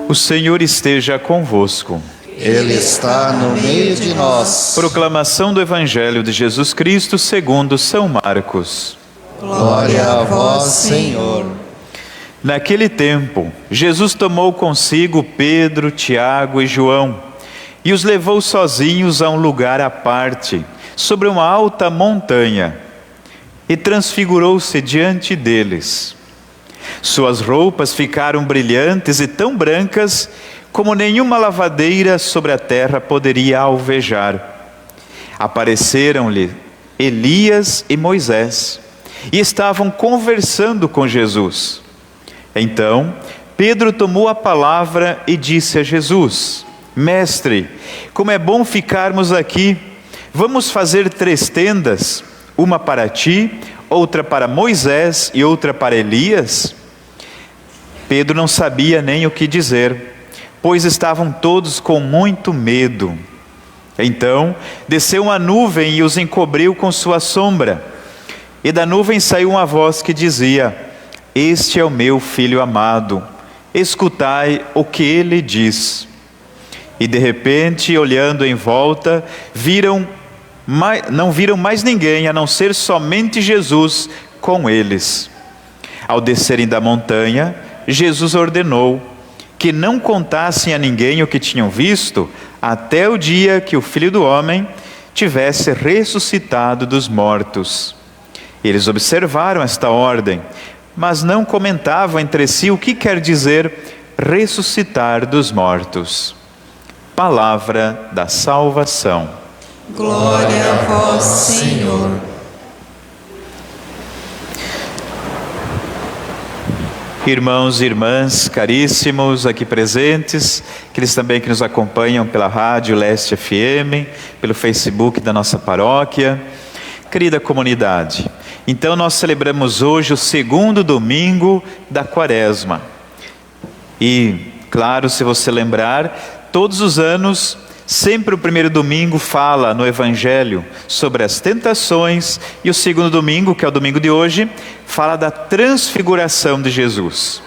O Senhor esteja convosco. Ele está no meio de nós. Proclamação do Evangelho de Jesus Cristo segundo São Marcos. Glória a vós, Senhor. Naquele tempo, Jesus tomou consigo Pedro, Tiago e João e os levou sozinhos a um lugar à parte, sobre uma alta montanha, e transfigurou-se diante deles. Suas roupas ficaram brilhantes e tão brancas como nenhuma lavadeira sobre a terra poderia alvejar. Apareceram-lhe Elias e Moisés e estavam conversando com Jesus. Então Pedro tomou a palavra e disse a Jesus: Mestre, como é bom ficarmos aqui. Vamos fazer 3 tendas, uma para ti, outra para Moisés e outra para Elias? Pedro não sabia nem o que dizer, pois estavam todos com muito medo. Então desceu uma nuvem e os encobriu com sua sombra. E da nuvem saiu uma voz que dizia: Este é o meu filho amado, escutai o que ele diz. E de repente, olhando em volta, não viram mais ninguém, a não ser somente Jesus com eles. Ao descerem da montanha, Jesus ordenou que não contassem a ninguém o que tinham visto, até o dia que o Filho do Homem tivesse ressuscitado dos mortos. Eles observaram esta ordem, mas não comentavam entre si o que quer dizer ressuscitar dos mortos. Palavra da salvação. Glória a vós, Senhor. Irmãos e irmãs caríssimos aqui presentes, aqueles também que nos acompanham pela Rádio Leste FM, pelo Facebook da nossa paróquia, querida comunidade, então nós celebramos hoje o 2º domingo da Quaresma. E, claro, se você lembrar, todos os anos, sempre o primeiro domingo fala no Evangelho sobre as tentações, e o segundo domingo, que é o domingo de hoje, fala da transfiguração de Jesus.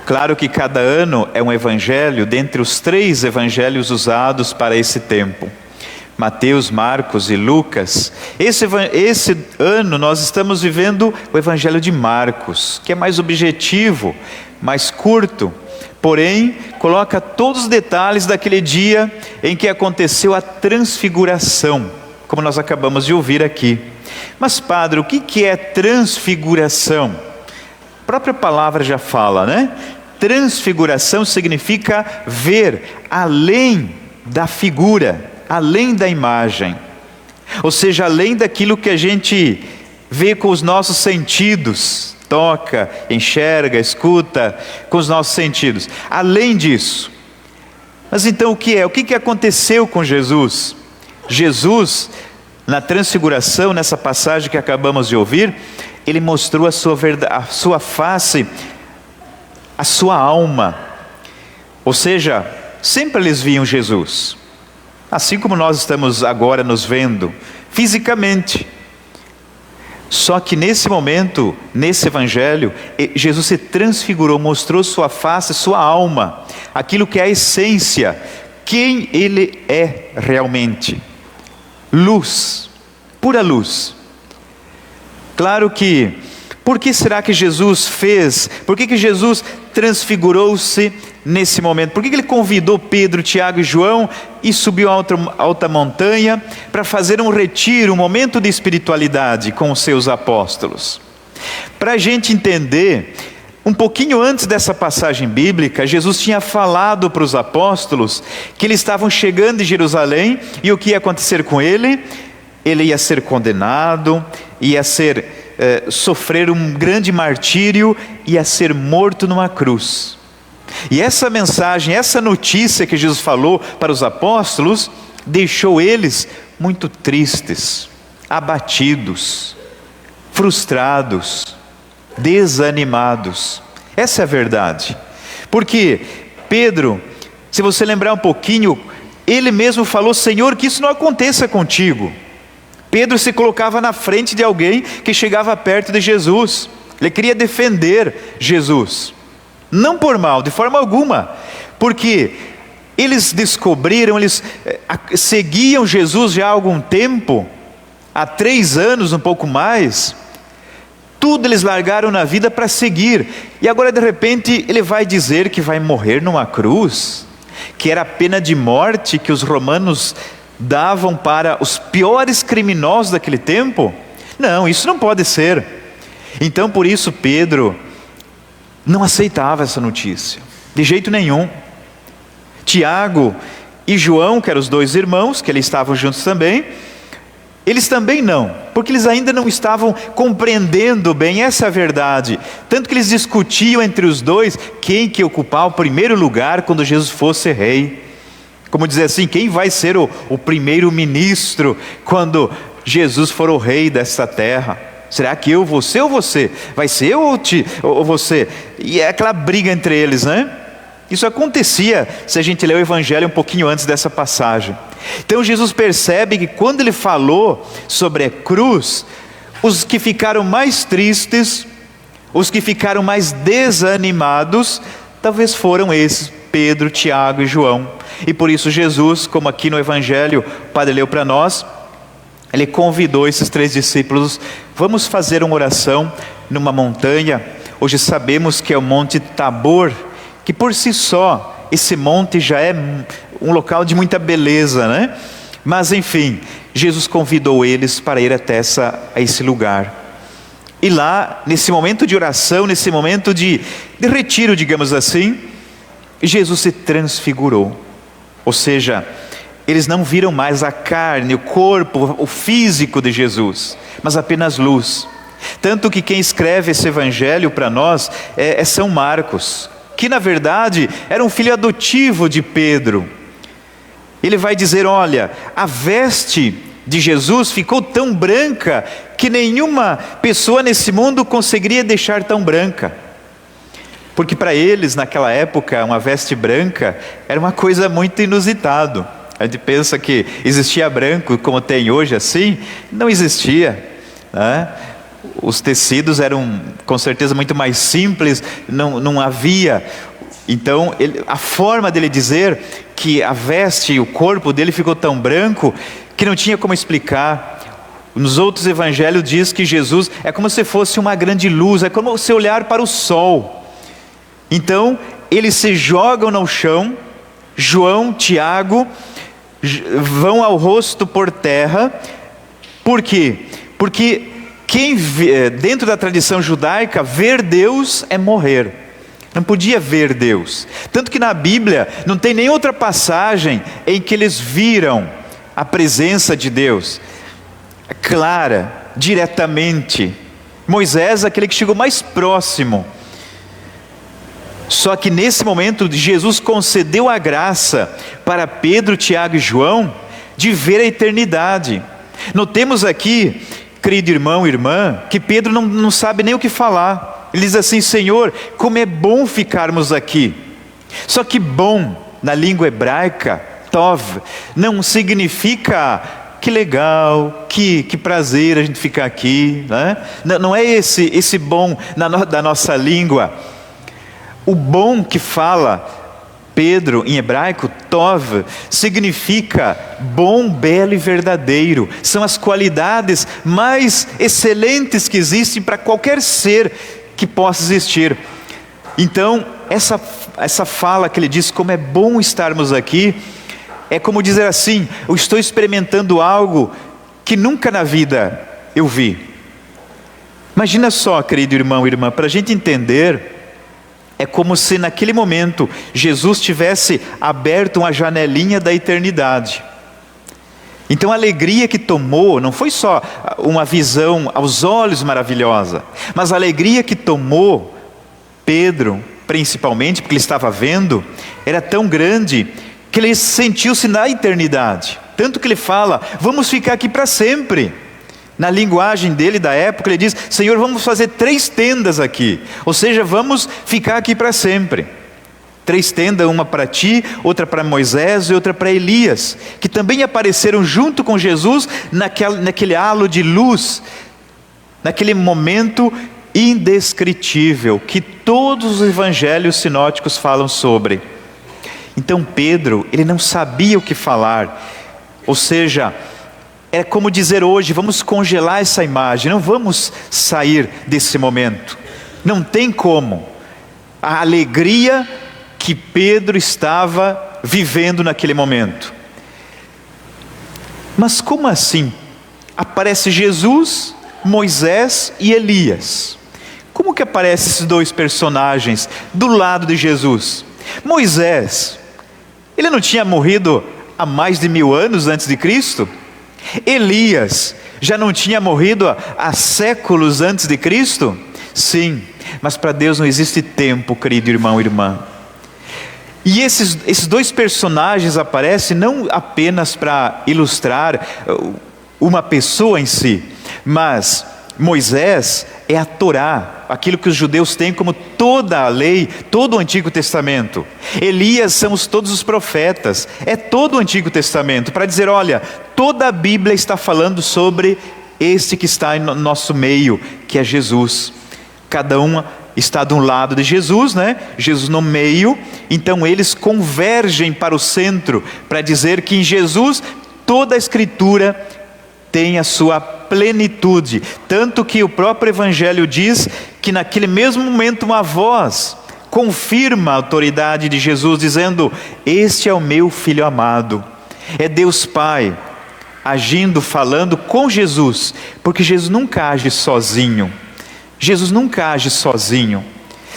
Claro que cada ano é um evangelho dentre os 3 evangelhos usados para esse tempo: Mateus, Marcos e Lucas. Esse ano nós estamos vivendo o Evangelho de Marcos, que é mais objetivo, mais curto, porém coloca todos os detalhes daquele dia em que aconteceu a transfiguração, como nós acabamos de ouvir aqui. Mas padre, o que é transfiguração? A própria palavra já fala, né? Transfiguração significa ver além da figura, além da imagem, ou seja, além daquilo que a gente vê com os nossos sentidos, toca, enxerga, escuta com os nossos sentidos, além disso. Mas então o que é? O que aconteceu com Jesus? Jesus, na transfiguração, nessa passagem que acabamos de ouvir, ele mostrou a sua face, a sua alma, ou seja, sempre eles viam Jesus, assim como nós estamos agora nos vendo fisicamente. Só que nesse momento, nesse evangelho, Jesus se transfigurou, mostrou sua face, sua alma, aquilo que é a essência, quem ele é realmente. Luz, pura luz. Claro que, por que será que Jesus fez? Por que Jesus transfigurou-se nesse momento? Por que ele convidou Pedro, Tiago e João e subiu a alta montanha para fazer um retiro, um momento de espiritualidade com os seus apóstolos? Para a gente entender, um pouquinho antes dessa passagem bíblica, Jesus tinha falado para os apóstolos que eles estavam chegando em Jerusalém e o que ia acontecer com ele? Ele ia ser condenado, ia sofrer um grande martírio, ia ser morto numa cruz. E essa mensagem, essa notícia que Jesus falou para os apóstolos, deixou eles muito tristes, abatidos, frustrados, desanimados. Essa é a verdade. Porque Pedro, se você lembrar um pouquinho, ele mesmo falou: Senhor, que isso não aconteça contigo. Pedro se colocava na frente de alguém que chegava perto de Jesus. Ele queria defender Jesus. Não por mal, de forma alguma, porque eles descobriram, eles seguiam Jesus já há algum tempo, há 3 anos, um pouco mais. Tudo eles largaram na vida para seguir. E agora de repente ele vai dizer que vai morrer numa cruz, que era a pena de morte que os romanos davam para os piores criminosos daquele tempo. Não, isso não pode ser. Então por isso Pedro não aceitava essa notícia, de jeito nenhum. Tiago e João, que eram os 2 irmãos, que eles estavam juntos também, eles também não, porque eles ainda não estavam compreendendo bem essa verdade. Tanto que eles discutiam entre os 2 quem que ia ocupar o primeiro lugar quando Jesus fosse rei. Como dizer assim, quem vai ser o primeiro ministro quando Jesus for o rei desta terra? Será que eu vou ser ou você? Vai ser eu ou você? E é aquela briga entre eles, né? Isso acontecia se a gente ler o Evangelho um pouquinho antes dessa passagem. Então Jesus percebe que quando ele falou sobre a cruz, os que ficaram mais tristes, os que ficaram mais desanimados, talvez foram esses, Pedro, Tiago e João. E por isso Jesus, como aqui no Evangelho o Padre leu para nós, ele convidou esses 3 discípulos, vamos fazer uma oração numa montanha. Hoje sabemos que é o Monte Tabor, que por si só, esse monte já é um local de muita beleza, né? Mas enfim, Jesus convidou eles para ir até esse lugar. E lá, nesse momento de oração, nesse momento de retiro, digamos assim, Jesus se transfigurou. Ou seja, eles não viram mais a carne, o corpo, o físico de Jesus, mas apenas luz. Tanto que quem escreve esse evangelho para nós é São Marcos, que na verdade era um filho adotivo de Pedro. Ele vai dizer, olha, a veste de Jesus ficou tão branca que nenhuma pessoa nesse mundo conseguiria deixar tão branca. Porque para eles, naquela época, uma veste branca era uma coisa muito inusitada. A gente pensa que existia branco como tem hoje assim, não existia, né? Os tecidos eram com certeza muito mais simples, não havia. Então a forma dele dizer que a veste e o corpo dele ficou tão branco que não tinha como explicar. Nos outros evangelhos diz que Jesus é como se fosse uma grande luz, é como se olhar para o sol. Então eles se jogam no chão, João, Tiago, vão ao rosto por terra. Por quê? Porque dentro da tradição judaica, ver Deus é morrer. Não podia ver Deus. Tanto que na Bíblia não tem nem outra passagem em que eles viram a presença de Deus clara, diretamente. Moisés, aquele que chegou mais próximo. Só que nesse momento Jesus concedeu a graça para Pedro, Tiago e João de ver a eternidade. Notemos aqui, querido irmão e irmã, que Pedro não sabe nem o que falar. Ele diz assim, Senhor, como é bom ficarmos aqui. Só que bom, na língua hebraica, tov, não significa que legal, que prazer a gente ficar aqui, né? Não é esse bom da nossa língua. O bom que fala Pedro em hebraico, tov, significa bom, belo e verdadeiro. São as qualidades mais excelentes que existem para qualquer ser que possa existir. Então essa fala que ele diz, como é bom estarmos aqui, é como dizer assim, eu estou experimentando algo que nunca na vida eu vi. Imagina só, querido irmão e irmã, para a gente entender, é como se naquele momento Jesus tivesse aberto uma janelinha da eternidade. Então a alegria que tomou não foi só uma visão aos olhos maravilhosa, mas a alegria que tomou Pedro, principalmente, porque ele estava vendo, era tão grande que ele sentiu-se na eternidade. Tanto que ele fala, vamos ficar aqui para sempre. Na linguagem dele da época, ele diz, Senhor, vamos fazer 3 tendas aqui. Ou seja, vamos ficar aqui para sempre. 3 tendas, uma para ti, outra para Moisés e outra para Elias, que também apareceram junto com Jesus naquele halo de luz, naquele momento indescritível que todos os evangelhos sinóticos falam sobre. Então Pedro, ele não sabia o que falar, ou seja, é como dizer hoje, vamos congelar essa imagem, não vamos sair desse momento. Não tem como. A alegria que Pedro estava vivendo naquele momento. Mas como assim? Aparece Jesus, Moisés e Elias. Como que aparecem esses dois personagens do lado de Jesus? Moisés, ele não tinha morrido há mais de 1000 anos antes de Cristo? Elias já não tinha morrido há séculos antes de Cristo? Sim, mas para Deus não existe tempo, querido irmão e irmã. E esses dois personagens aparecem não apenas para ilustrar uma pessoa em si, mas Moisés é a Torá, aquilo que os judeus têm como toda a lei, todo o Antigo Testamento. Elias são todos os profetas, é todo o Antigo Testamento, para dizer, olha, toda a Bíblia está falando sobre este que está no nosso meio, que é Jesus. Cada um está de um lado de Jesus, né? Jesus no meio, então eles convergem para o centro, para dizer que em Jesus toda a Escritura tem a sua plenitude, tanto que o próprio Evangelho diz que naquele mesmo momento uma voz confirma a autoridade de Jesus, dizendo, este é o meu Filho amado. É Deus Pai agindo, falando com Jesus, porque Jesus nunca age sozinho. Jesus nunca age sozinho,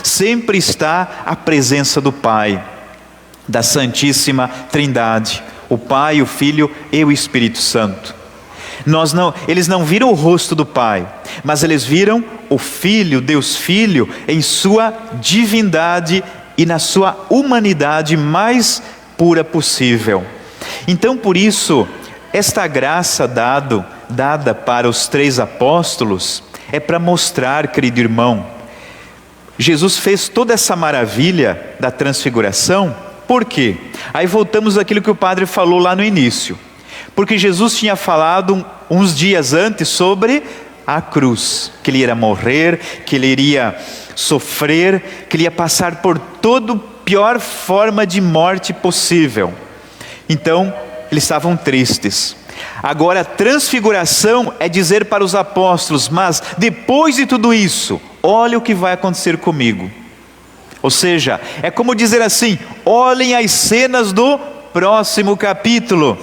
sempre está a presença do Pai, da Santíssima Trindade, o Pai, o Filho e o Espírito Santo. Eles não viram o rosto do Pai, mas eles viram o Filho, Deus Filho, em sua divindade e na sua humanidade mais pura possível. Então por isso, esta graça dada para os 3 apóstolos, é para mostrar, querido irmão, Jesus fez toda essa maravilha da transfiguração, por quê? Aí voltamos àquilo que o padre falou lá no início, porque Jesus tinha falado uns dias antes sobre a cruz, que ele iria morrer, que ele iria sofrer, que ele ia passar por toda a pior forma de morte possível. Então, eles estavam tristes. Agora a transfiguração é dizer para os apóstolos, mas depois de tudo isso, olha o que vai acontecer comigo. Ou seja, é como dizer assim, olhem as cenas do próximo capítulo.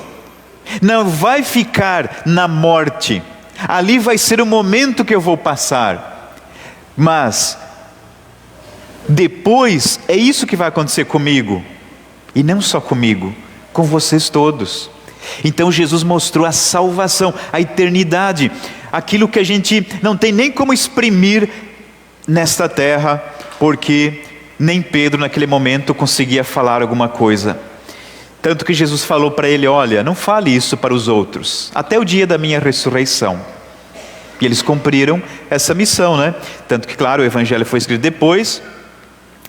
Não vai ficar na morte, ali vai ser o momento que eu vou passar, mas depois é isso que vai acontecer comigo, e não só comigo, com vocês todos. Então Jesus mostrou a salvação, a eternidade, aquilo que a gente não tem nem como exprimir nesta terra, porque nem Pedro naquele momento conseguia falar alguma coisa. Tanto que Jesus falou para ele, olha, não fale isso para os outros, até o dia da minha ressurreição. E eles cumpriram essa missão, né? Tanto que, claro, o Evangelho foi escrito depois,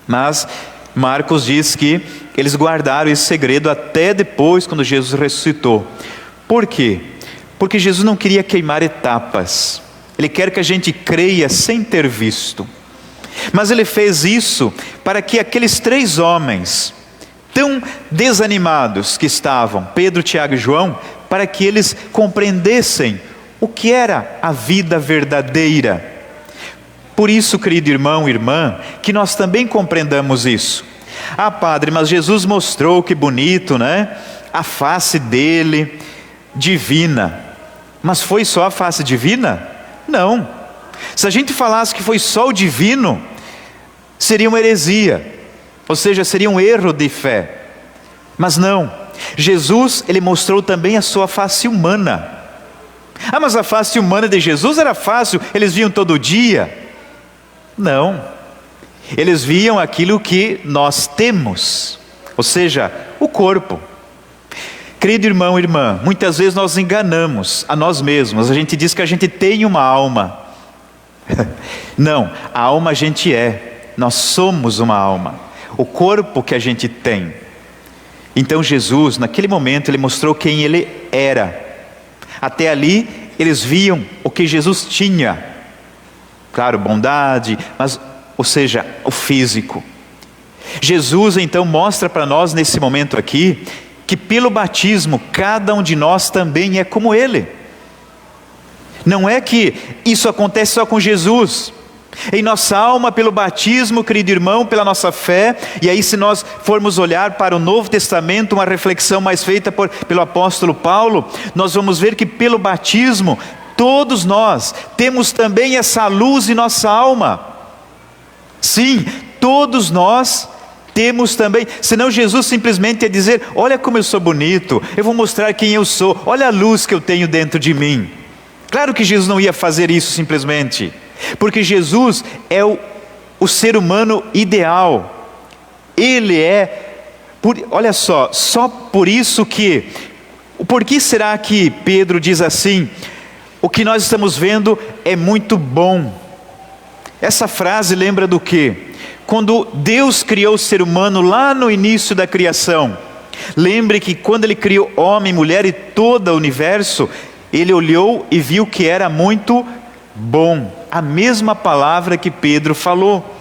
mas Marcos diz que eles guardaram esse segredo até depois, quando Jesus ressuscitou. Por quê? Porque Jesus não queria queimar etapas. Ele quer que a gente creia sem ter visto. Mas ele fez isso para que aqueles 3 homens, tão desanimados que estavam, Pedro, Tiago e João, para que eles compreendessem o que era a vida verdadeira. Por isso, querido irmão e irmã, que nós também compreendamos isso. Ah, padre, mas Jesus mostrou, que bonito, né? A face dele, divina. Mas foi só a face divina? Não. Se a gente falasse que foi só o divino, seria uma heresia. Ou seja, seria um erro de fé. Mas não. Jesus, ele mostrou também a sua face humana. Ah, mas a face humana de Jesus era fácil, eles viam todo dia. Não, eles viam aquilo que nós temos, ou seja, o corpo. Querido irmão e irmã, muitas vezes nós enganamos a nós mesmos, a gente diz que a gente tem uma alma. Não, a alma a gente é, nós somos uma alma, o corpo que a gente tem. Então Jesus, naquele momento, ele mostrou quem ele era. Até ali, eles viam o que Jesus tinha. Claro, bondade, mas, ou seja, o físico. Jesus então mostra para nós nesse momento aqui, que pelo batismo, cada um de nós também é como Ele. Não é que isso acontece só com Jesus. Em nossa alma, pelo batismo, querido irmão, pela nossa fé, e aí se nós formos olhar para o Novo Testamento, uma reflexão mais feita pelo apóstolo Paulo, nós vamos ver que pelo batismo, todos nós temos também essa luz em nossa alma. Sim, todos nós temos também, senão Jesus simplesmente ia dizer, olha como eu sou bonito, eu vou mostrar quem eu sou, olha a luz que eu tenho dentro de mim. Claro que Jesus não ia fazer isso simplesmente, porque Jesus é o ser humano ideal. Ele é, olha só por isso que, por que será que Pedro diz assim, o que nós estamos vendo é muito bom? Essa frase lembra do quê? Quando Deus criou o ser humano lá no início da criação, lembre que quando Ele criou homem, mulher e todo o universo, Ele olhou e viu que era muito bom. A mesma palavra que Pedro falou.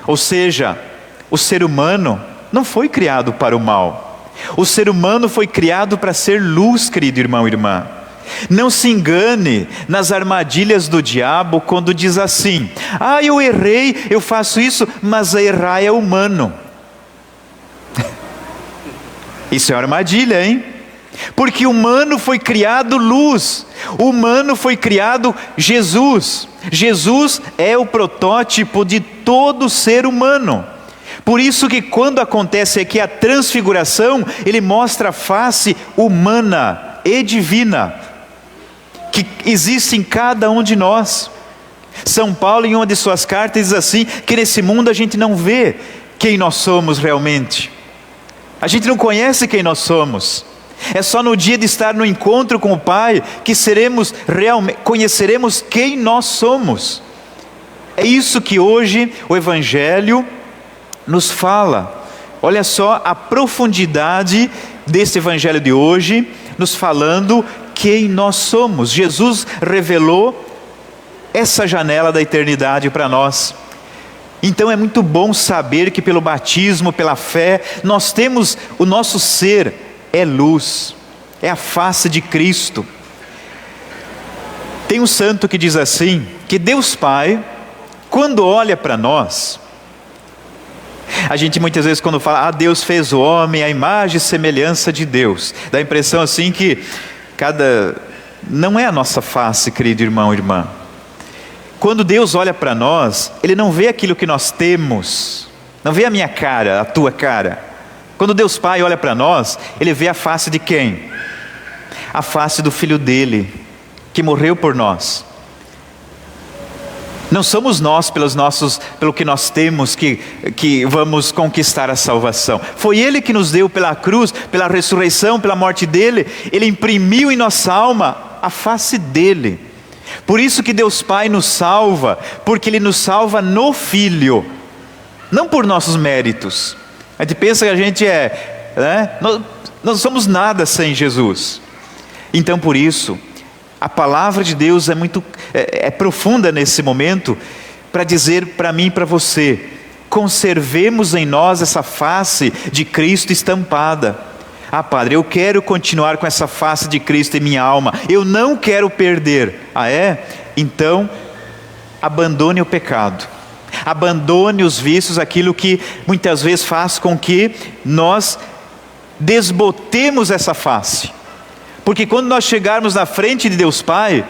Ou seja, o ser humano não foi criado para o mal. O ser humano foi criado para ser luz, querido irmão e irmã. Não se engane nas armadilhas do diabo quando diz assim, eu errei, eu faço isso, mas errar é humano. Isso é uma armadilha, hein? Porque o humano foi criado luz, o humano foi criado Jesus. Jesus é o protótipo de todo ser humano. Por isso que quando acontece aqui a transfiguração, ele mostra a face humana e divina que existe em cada um de nós. São Paulo, em uma de suas cartas, diz assim, que nesse mundo a gente não vê quem nós somos realmente. A gente não conhece quem nós somos. É só no dia de estar no encontro com o Pai que conheceremos quem nós somos. É isso que hoje o Evangelho nos fala. Olha só a profundidade desse Evangelho de hoje, nos falando quem nós somos. Jesus revelou essa janela da eternidade para nós. Então é muito bom saber que pelo batismo, pela fé, nós temos o nosso ser é luz, é a face de Cristo. Tem um santo que diz assim, que Deus Pai, quando olha para nós, a gente muitas vezes quando fala, Deus fez o homem, a imagem e semelhança de Deus, dá a impressão assim que não é a nossa face, querido irmão e irmã. Quando Deus olha para nós, Ele não vê aquilo que nós temos, não vê a minha cara, a tua cara. Quando Deus Pai olha para nós, Ele vê a face de quem? A face do Filho dEle, que morreu por nós. Não somos nós pelo que nós temos que vamos conquistar a salvação. Foi Ele que nos deu pela cruz, pela ressurreição, pela morte dEle. Ele imprimiu em nossa alma a face dEle. Por isso que Deus Pai nos salva, porque Ele nos salva no Filho, não por nossos méritos. A gente pensa que a gente nós não somos nada sem Jesus. Então por isso, a palavra de Deus é profunda nesse momento, para dizer para mim e para você, conservemos em nós essa face de Cristo estampada. Padre, eu quero continuar com essa face de Cristo em minha alma, eu não quero perder. Então, abandone o pecado. Abandone os vícios, aquilo que muitas vezes faz com que nós desbotemos essa face. Porque quando nós chegarmos na frente de Deus Pai,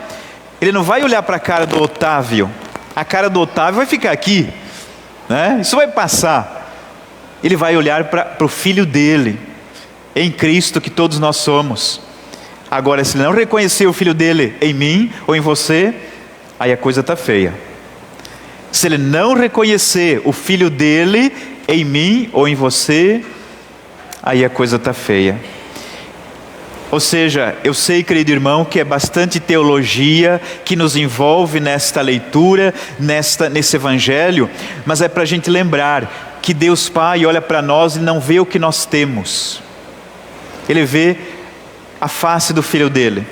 Ele não vai olhar para a cara do Otávio. A cara do Otávio vai ficar aqui, né? Isso vai passar. Ele vai olhar para o Filho dEle, em Cristo, que todos nós somos. Agora, se Ele não reconhecer o Filho dEle em mim ou em você, aí a coisa está feia. Se Ele não reconhecer o Filho dEle em mim ou em você, aí a coisa está feia. Ou seja, eu sei, querido irmão, que é bastante teologia que nos envolve nesta leitura, nesse Evangelho, mas é para a gente lembrar que Deus Pai olha para nós e não vê o que nós temos. Ele vê a face do Filho dEle.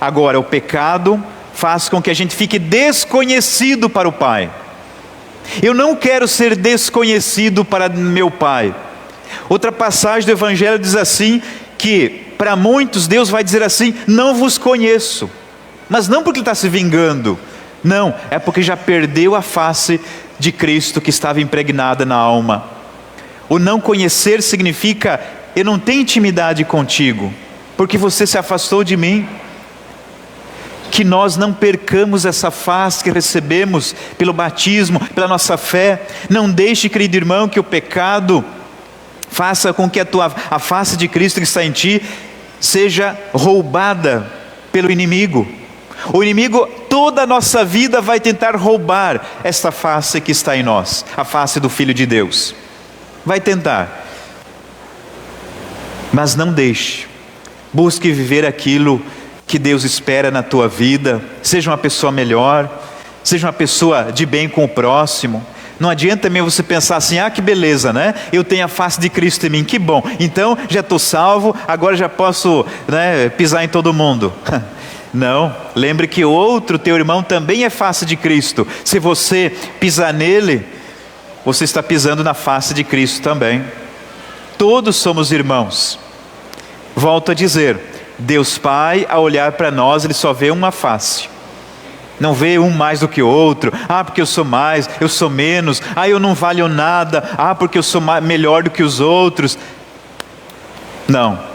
Agora, o pecado faz com que a gente fique desconhecido para o Pai. Eu não quero ser desconhecido para meu Pai. Outra passagem do Evangelho diz assim, que para muitos Deus vai dizer assim: não vos conheço. Mas não porque Ele está se vingando, não, é porque já perdeu a face de Cristo que estava impregnada na alma. O não conhecer significa: eu não tenho intimidade contigo, porque você se afastou de mim. Que nós não percamos essa face que recebemos pelo batismo, pela nossa fé. Não deixe, querido irmão, que o pecado faça com que a face de Cristo que está em ti seja roubada pelo inimigo. O inimigo, toda a nossa vida, vai tentar roubar esta face que está em nós, a face do Filho de Deus. Vai tentar. Mas não deixe. Busque viver aquilo que Deus espera na tua vida. Seja uma pessoa melhor, seja uma pessoa de bem com o próximo. Não adianta também você pensar assim: ah, que beleza, né? Eu tenho a face de Cristo em mim, que bom. Então já estou salvo, agora já posso, né, pisar em todo mundo. Não, lembre que outro teu irmão também é face de Cristo. Se você pisar nele, você está pisando na face de Cristo também. Todos somos irmãos. Volto a dizer, Deus Pai, ao olhar para nós, Ele só vê uma face. Não vê um mais do que o outro. Ah, porque eu sou mais, eu sou menos. Ah, eu não valho nada. Ah, porque eu sou melhor do que os outros. Não.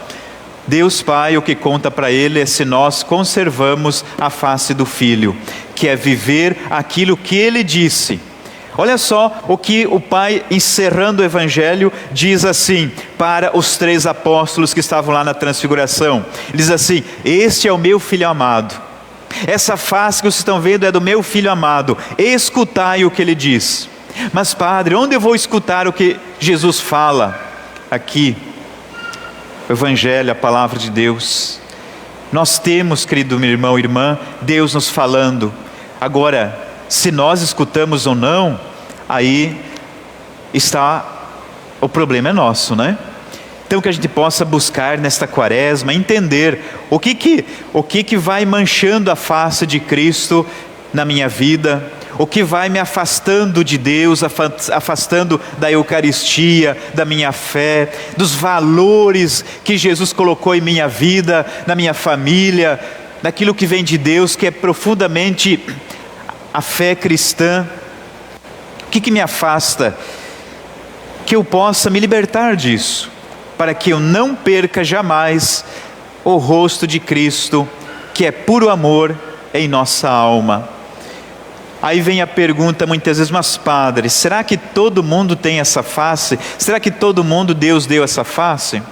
Deus Pai, o que conta para Ele é se nós conservamos a face do Filho, que é viver aquilo que Ele disse. Olha só o que o Pai, encerrando o Evangelho, diz assim para os 3 apóstolos que estavam lá na transfiguração. Ele diz assim: este é o meu Filho amado. Essa face que vocês estão vendo é do meu Filho amado. Escutai o que Ele diz. Mas Padre, onde eu vou escutar o que Jesus fala? Aqui, o Evangelho, a palavra de Deus. Nós temos, querido meu irmão e irmã, Deus nos falando. Agora, se nós escutamos ou não, aí está, o problema é nosso, né? Então que a gente possa buscar nesta quaresma, entender o que vai manchando a face de Cristo na minha vida, o que vai me afastando de Deus, afastando da Eucaristia, da minha fé, dos valores que Jesus colocou em minha vida, na minha família, daquilo que vem de Deus, que é profundamente a fé cristã. O que me afasta? Que eu possa me libertar disso, para que eu não perca jamais o rosto de Cristo, que é puro amor em nossa alma. Aí vem a pergunta muitas vezes: mas Padre, será que todo mundo tem essa face? Será que todo mundo Deus deu essa face?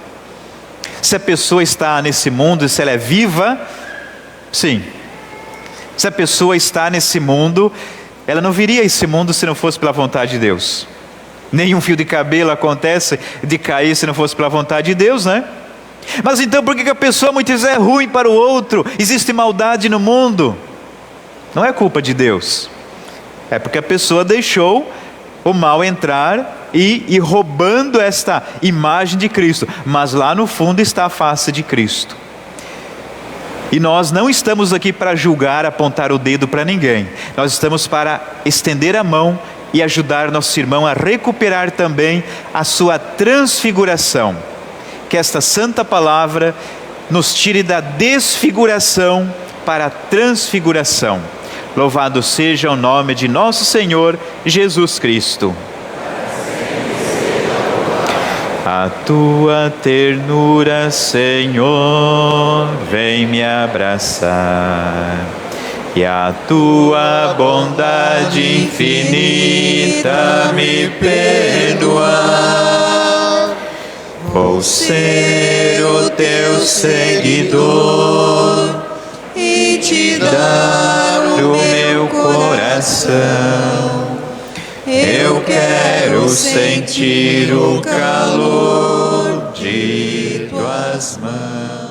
Se a pessoa está nesse mundo, se ela é viva, sim. Se a pessoa está nesse mundo, ela não viria a esse mundo se não fosse pela vontade de Deus. Nenhum fio de cabelo acontece de cair se não fosse pela vontade de Deus, né? Mas então por que a pessoa muitas vezes é ruim para o outro? Existe maldade no mundo. Não é culpa de Deus. É porque a pessoa deixou o mal entrar e ir roubando esta imagem de Cristo. Mas lá no fundo está a face de Cristo. E nós não estamos aqui para julgar, apontar o dedo para ninguém. Nós estamos para estender a mão e ajudar nosso irmão a recuperar também a sua transfiguração. Que esta santa palavra nos tire da desfiguração para a transfiguração. Louvado seja o nome de nosso Senhor Jesus Cristo. A tua ternura, Senhor, vem me abraçar, e a tua bondade infinita me perdoar. Vou ser o teu seguidor e te dar o meu coração. Eu quero sentir o calor de tuas mãos.